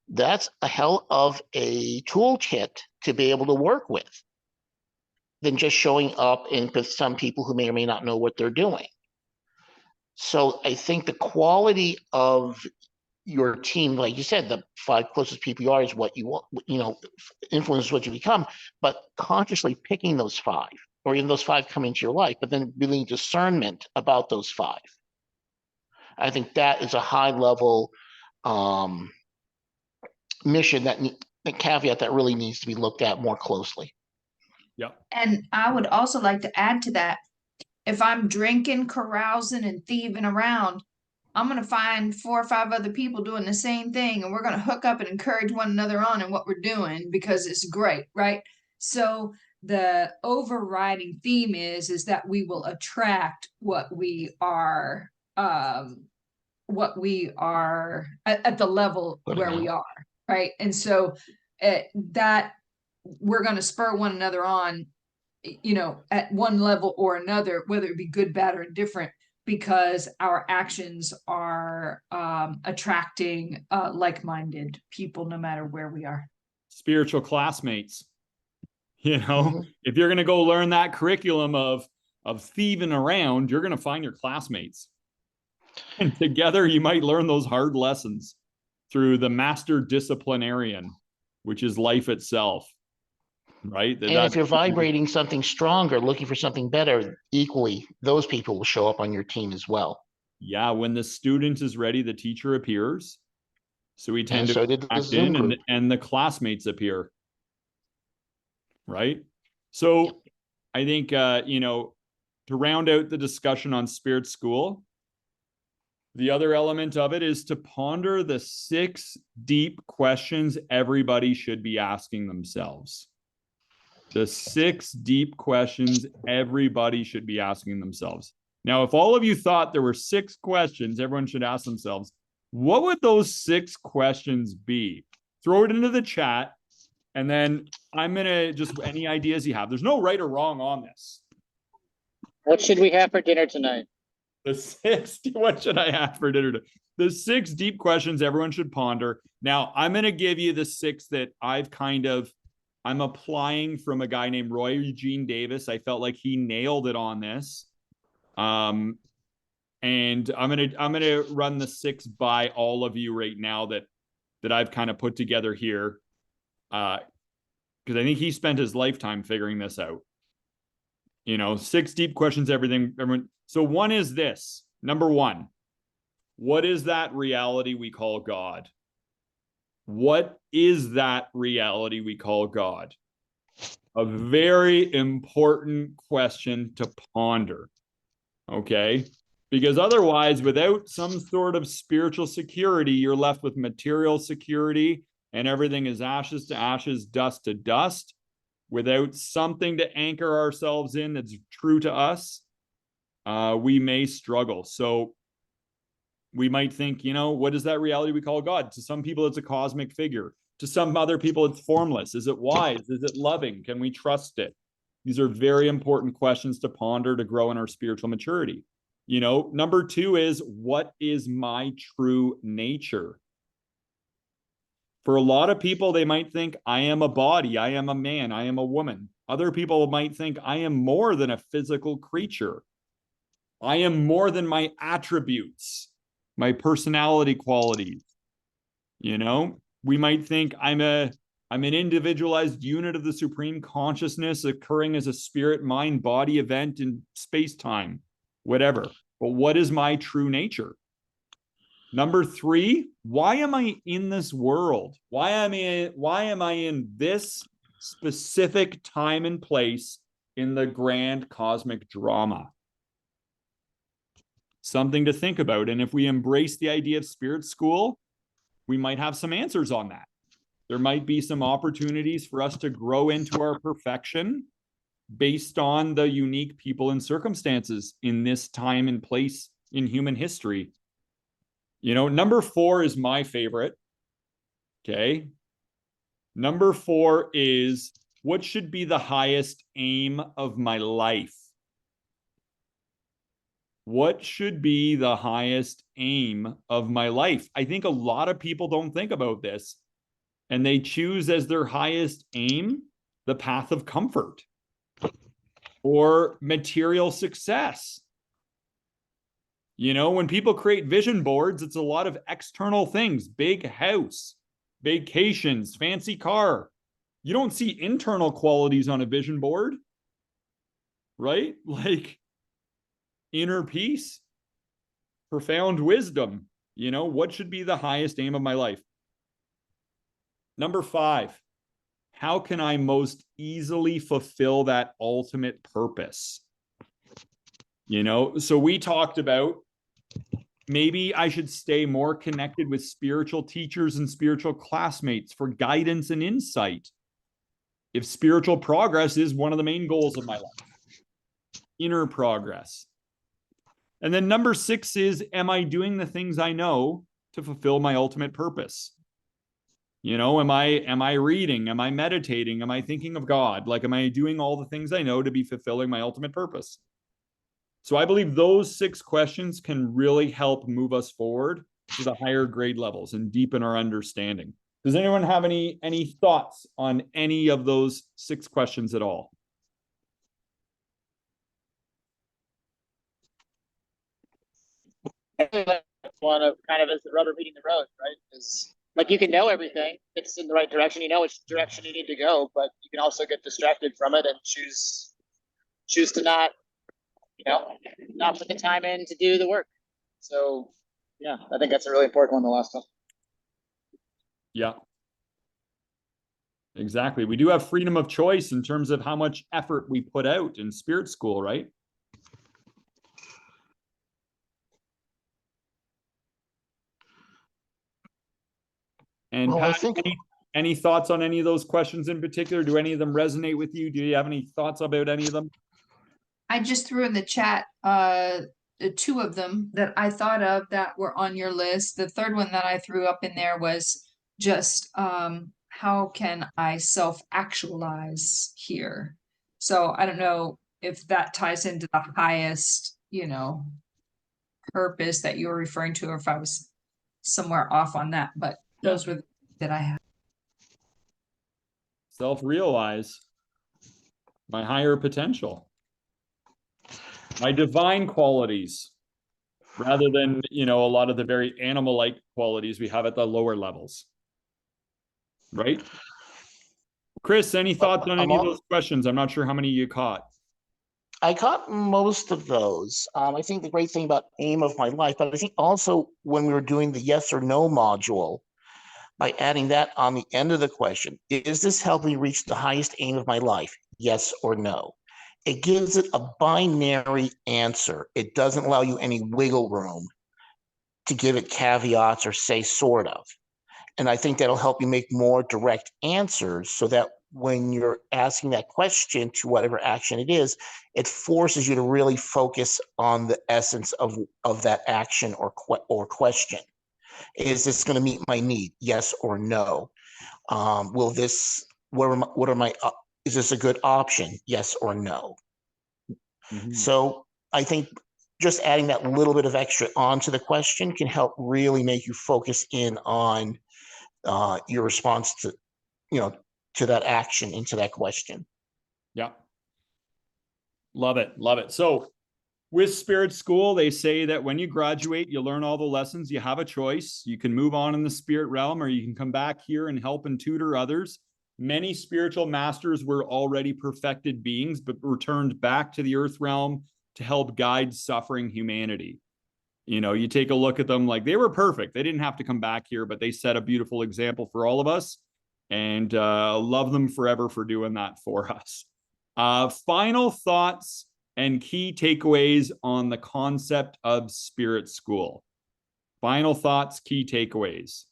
That's a hell of a toolkit to be able to work with than just showing up with some people who may or may not know what they're doing. So I think the quality of your team, like you said, the 5 closest people you are is what you want, influences what you become, but consciously picking those 5, or even those 5 come into your life, but then building discernment about those 5. I think that is a high level mission the caveat that really needs to be looked at more closely. And I would also like to add to that, if I'm drinking, carousing, and thieving around, I'm gonna find 4 or 5 other people doing the same thing, and we're gonna hook up and encourage one another on in what we're doing because it's great, right? So the overriding theme is that we will attract what we are at the level where we are, right? And so that we're going to spur one another on, at one level or another, whether it be good, bad, or indifferent, because our actions are attracting like-minded people no matter where we are. Spiritual classmates. If you're going to go learn that curriculum of thieving around, you're going to find your classmates. And together you might learn those hard lessons through the master disciplinarian, which is life itself. Right? And if you're vibrating something stronger, looking for something better, equally, those people will show up on your team as well. Yeah, when the student is ready, the teacher appears. So we tend so did to the act Zoom in group. and the classmates appear. Right? So I think, to round out the discussion on Spirit School, the other element of it is to ponder the 6 deep questions everybody should be asking themselves. The 6 deep questions everybody should be asking themselves. Now, if all of you thought there were 6 questions everyone should ask themselves, what would those 6 questions be? Throw it into the chat, and then I'm going to just any ideas you have. There's no right or wrong on this. What should we have for dinner tonight? What should I have for dinner? The 6 deep questions everyone should ponder. Now, I'm going to give you the 6 that I'm applying from a guy named Roy Eugene Davis. I felt like he nailed it on this. And I'm gonna run the 6 by all of you right now that I've kind of put together here. Because I think he spent his lifetime figuring this out. 6 deep questions, everyone. So one is this. Number 1, what is that reality we call God? What is that reality we call God? A very important question to ponder. Okay? Because otherwise, without some sort of spiritual security, you're left with material security and everything is ashes to ashes, dust to dust. Without something to anchor ourselves in that's true to us, we may struggle. So we might think, what is that reality we call God? To some people, it's a cosmic figure. To some other people, it's formless. Is it wise? Is it loving? Can we trust it? These are very important questions to ponder to grow in our spiritual maturity. Number 2 is, what is my true nature? For a lot of people, they might think, I am a body, I am a man, I am a woman. Other people might think, I am more than a physical creature. I am more than my attributes, my personality qualities. We might think I'm an individualized unit of the supreme consciousness occurring as a spirit, mind, body event in space-time, whatever. But what is my true nature? Number 3, why am I in this world? Why am I in this specific time and place in the grand cosmic drama? Something to think about. And if we embrace the idea of Spirit School, we might have some answers on that. There might be some opportunities for us to grow into our perfection based on the unique people and circumstances in this time and place in human history. Number 4 is my favorite. Okay. Number 4 is, what should be the highest aim of my life? What should be the highest aim of my life? I think a lot of people don't think about this, and they choose as their highest aim the path of comfort or material success. You know, when people create vision boards, it's a lot of external things, big house, vacations, fancy car. You don't see internal qualities on a vision board, right? Like inner peace, profound wisdom. You know, what should be the highest aim of my life? Number 5, how can I most easily fulfill that ultimate purpose? You know, so we talked about maybe I should stay more connected with spiritual teachers and spiritual classmates for guidance and insight. If spiritual progress is one of the main goals of my life, inner progress. And then number 6 is, am I doing the things I know to fulfill my ultimate purpose? You know, am I reading? Am I meditating? Am I thinking of God? Like, am I doing all the things I know to be fulfilling my ultimate purpose? So I believe those 6 questions can really help move us forward to the higher grade levels and deepen our understanding. Does anyone have any thoughts on any of those 6 questions at all? One of kind of as the rubber meeting the road, right? Is like you can know everything, it's in the right direction, you know which direction you need to go, but you can also get distracted from it and choose to not, not put the time in to do the work. So yeah, I think that's a really important one, the last one. Yeah. Exactly. We do have freedom of choice in terms of how much effort we put out in spirit school, right? And Well, Pat, I think any thoughts on any of those questions in particular? Do any of them resonate with you? Do you have any thoughts about any of them? I just threw in the chat the 2 of them that I thought of that were on your list. The third one that I threw up in there was just how can I self-actualize here? So I don't know if that ties into the highest, purpose that you were referring to, or if I was somewhere off on that, but those were that I had. Self-realize my higher potential, my divine qualities, rather than, a lot of the very animal-like qualities we have at the lower levels. Right? Chris, any thoughts on any of those questions? I'm not sure how many you caught. I caught most of those. I think the great thing about aim of my life, but I think also when we were doing the yes or no module, by adding that on the end of the question, is this helping me reach the highest aim of my life? Yes or no. It gives it a binary answer. It doesn't allow you any wiggle room to give it caveats or say sort of. And I think that'll help you make more direct answers so that when you're asking that question to whatever action it is, it forces you to really focus on the essence of that action or question. Is this going to meet my need? Yes or no? Will this, what are my, is this a good option? Yes or no? Mhm. So I think just adding that little bit of extra onto the question can help really make you focus in on your response to, to that action, into that question. Yeah. Love it. Love it. So with Spirit School, they say that when you graduate, you learn all the lessons. You have a choice. You can move on in the spirit realm, or you can come back here and help and tutor others. Many spiritual masters were already perfected beings, but returned back to the earth realm to help guide suffering humanity. You take a look at them, like they were perfect. They didn't have to come back here, but they set a beautiful example for all of us, and love them forever for doing that for us. Final thoughts and key takeaways on the concept of Spirit School. Final thoughts, key takeaways.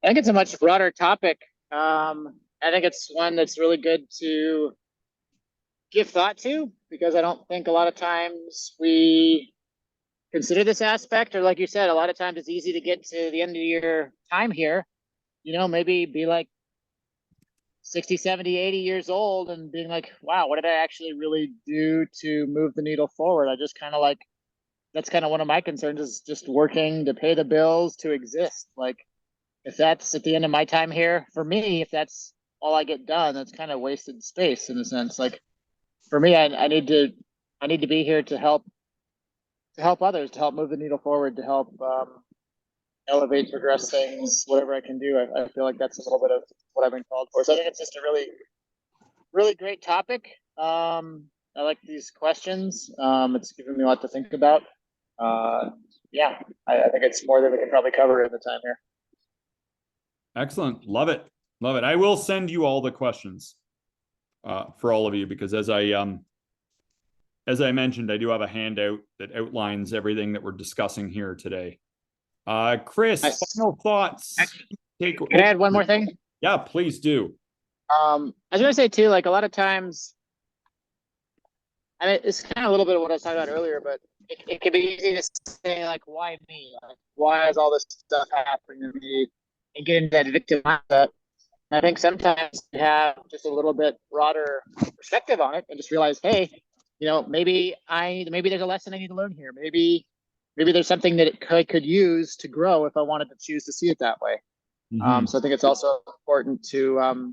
I think it's a much broader topic. I think it's one that's really good to give thought to, because I don't think a lot of times we consider this aspect, or like you said, a lot of times it's easy to get to the end of your time here, maybe be like 60, 70, 80 years old and being like, wow, what did I actually really do to move the needle forward? I just kind of like, that's kind of one of my concerns, is just working to pay the bills, to exist. Like, if that's at the end of my time here, for me, if that's all I get done, that's kind of wasted space in a sense. Like, for me, I need to be here to help to help others, to help move the needle forward, to help elevate, progress things, whatever I can do. I feel like that's a little bit of what I've been called for. So I think it's just a really, really great topic. I like these questions. It's given me a lot to think about. Yeah, I think it's more than we can probably cover in the time here. Excellent. Love it. Love it. I will send you all the questions for all of you, because as I mentioned, I do have a handout that outlines everything that we're discussing here today. Chris, Nice. final thoughts. Can I add one more thing? Yeah, please do. I was gonna say too, like a lot of times, I mean, it's kind of a little bit of what I was talking about earlier, but it can be easy to say like, why me? Like, why is all this stuff happening to me? And get into that victim mindset. And I think sometimes you have just a little bit broader perspective on it and just realize, hey, you know, maybe there's a lesson I need to learn here. Maybe there's something that I could use to grow if I wanted to choose to see it that way. Mhm. So I think it's also important to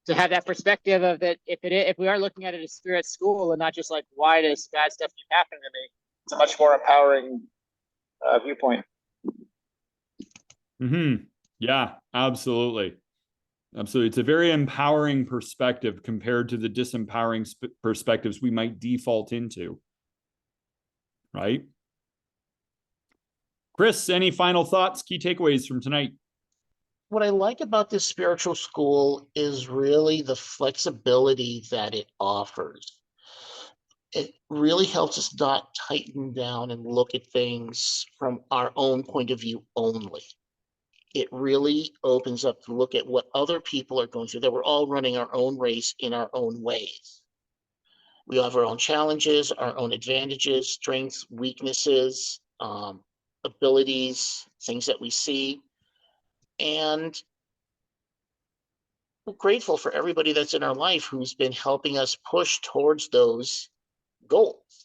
have that perspective of that if we are looking at it as spirit school and not just like, why does bad stuff keep happening to me? It's a much more empowering viewpoint. Yeah, absolutely. Absolutely. It's a very empowering perspective compared to the disempowering perspectives we might default into. Right? Chris, any final thoughts, key takeaways from tonight? What I like about this spiritual school is really the flexibility that it offers. It really helps us not tighten down and look at things from our own point of view only. It really opens up to look at what other people are going through, that we're all running our own race in our own ways. We have our own challenges, our own advantages, strengths, weaknesses, abilities, things that we see. And we're grateful for everybody that's in our life who's been helping us push towards those goals.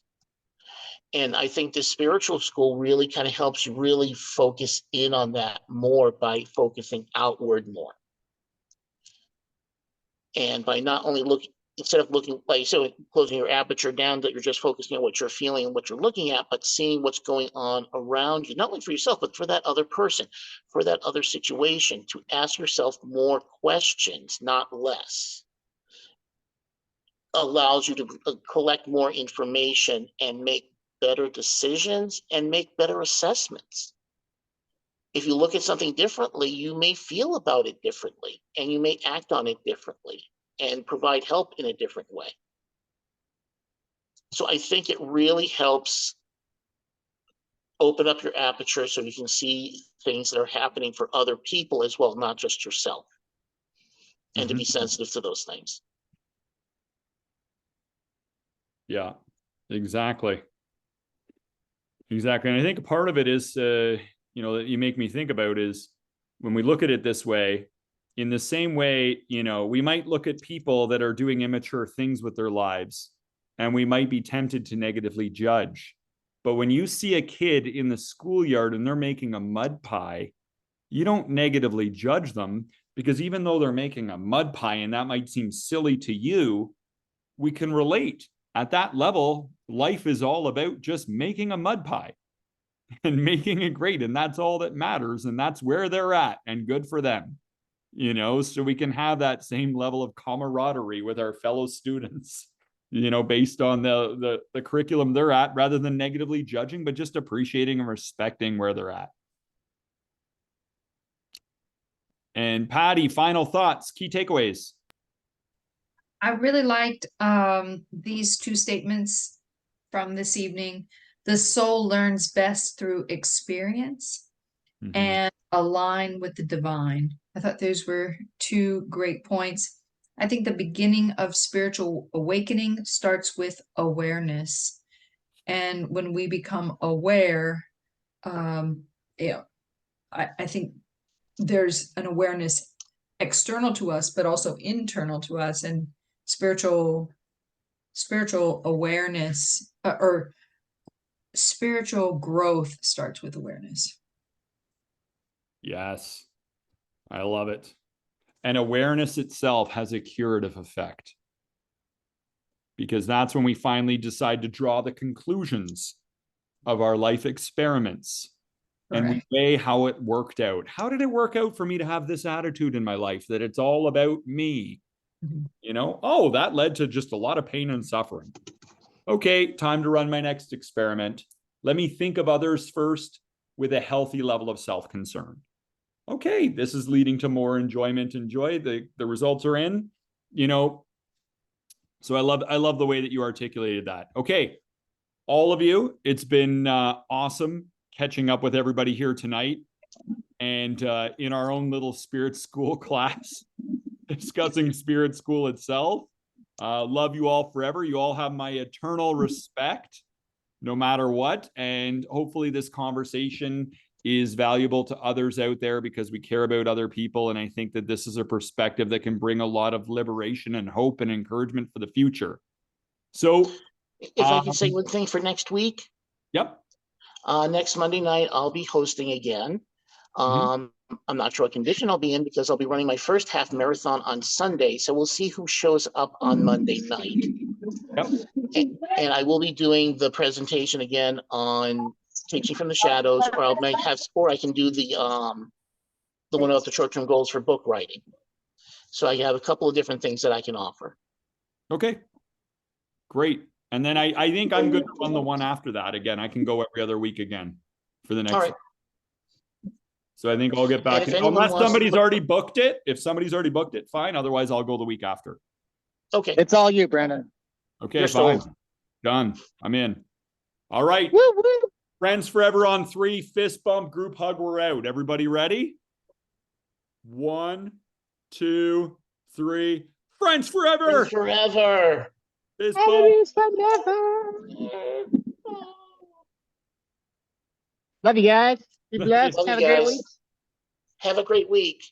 And I think this spiritual school really kind of helps you really focus in on that more by focusing outward more. And by not only looking, instead of looking like, so closing your aperture down, that you're just focusing on what you're feeling and what you're looking at, but seeing what's going on around you, not only for yourself, but for that other person, for that other situation, to ask yourself more questions, not less. Allows you to collect more information and make better decisions and make better assessments. If you look at something differently, you may feel about it differently, and you may act on it differently and provide help in a different way. So I think it really helps open up your aperture so you can see things that are happening for other people as well, not just yourself, and to be sensitive to those things. Yeah, exactly. Exactly. And I think part of it is, that you make me think about is when we look at it this way, in the same way, we might look at people that are doing immature things with their lives, and we might be tempted to negatively judge. But when you see a kid in the schoolyard and they're making a mud pie, you don't negatively judge them, because even though they're making a mud pie and that might seem silly to you, we can relate. At that level, life is all about just making a mud pie and making it great. And that's all that matters. And that's where they're at, and good for them, so we can have that same level of camaraderie with our fellow students, based on the curriculum they're at, rather than negatively judging, but just appreciating and respecting where they're at. And Patty, final thoughts, key takeaways. I really liked these two statements from this evening. The soul learns best through experience and align with the divine. I thought those were two great points. I think the beginning of spiritual awakening starts with awareness. And when we become aware, I think there's an awareness external to us, but also internal to us. And spiritual awareness or spiritual growth starts with awareness. Yes, I love it. And awareness itself has a curative effect, because that's when we finally decide to draw the conclusions of our life experiments. And we Correct. weigh how it worked out. How did it work out for me to have this attitude in my life that it's all about me? Mhm. You know, oh, that led to just a lot of pain and suffering. Okay, time to run my next experiment. Let me think of others first with a healthy level of self-concern. Okay, this is leading to more enjoyment and joy. The results are in, you know. So I love the way that you articulated that. Okay, all of you, it's been awesome catching up with everybody here tonight and in our own little spirit school class discussing spirit school itself. Love you all forever. You all have my eternal respect no matter what, and hopefully this conversation is valuable to others out there because we care about other people, and I think that this is a perspective that can bring a lot of liberation and hope and encouragement for the future. So If I could say one thing for next week, yep. next Monday night, I'll be hosting again. I'm not sure what condition I'll be in because I'll be running my first half marathon on Sunday. So we'll see who shows up on Monday night. Yep. And I will be doing the presentation again on Teaching from the Shadows, or I can do the one about the short-term goals for book writing. So I have a couple of different things that I can offer. Okay. Great. And then I think I'm good on the one after that. Again, I can go every other week again for the next All right. one. So I think I'll get back. And if anyone Unless wants to somebody's put- already booked it. If somebody's already booked it, fine. Otherwise, I'll go the week after. Okay. It's all you, Brandon. Okay, You're fine. sold. Done. I'm in. All right. Woo, woo. Friends forever on 3, fist bump, group hug, we're out. Everybody ready? 1, 2, 3. Friends forever. Forever. Fist bump. Enemies forever. Love you guys. Be blessed. Love you Have a great guys. week. Have a great week.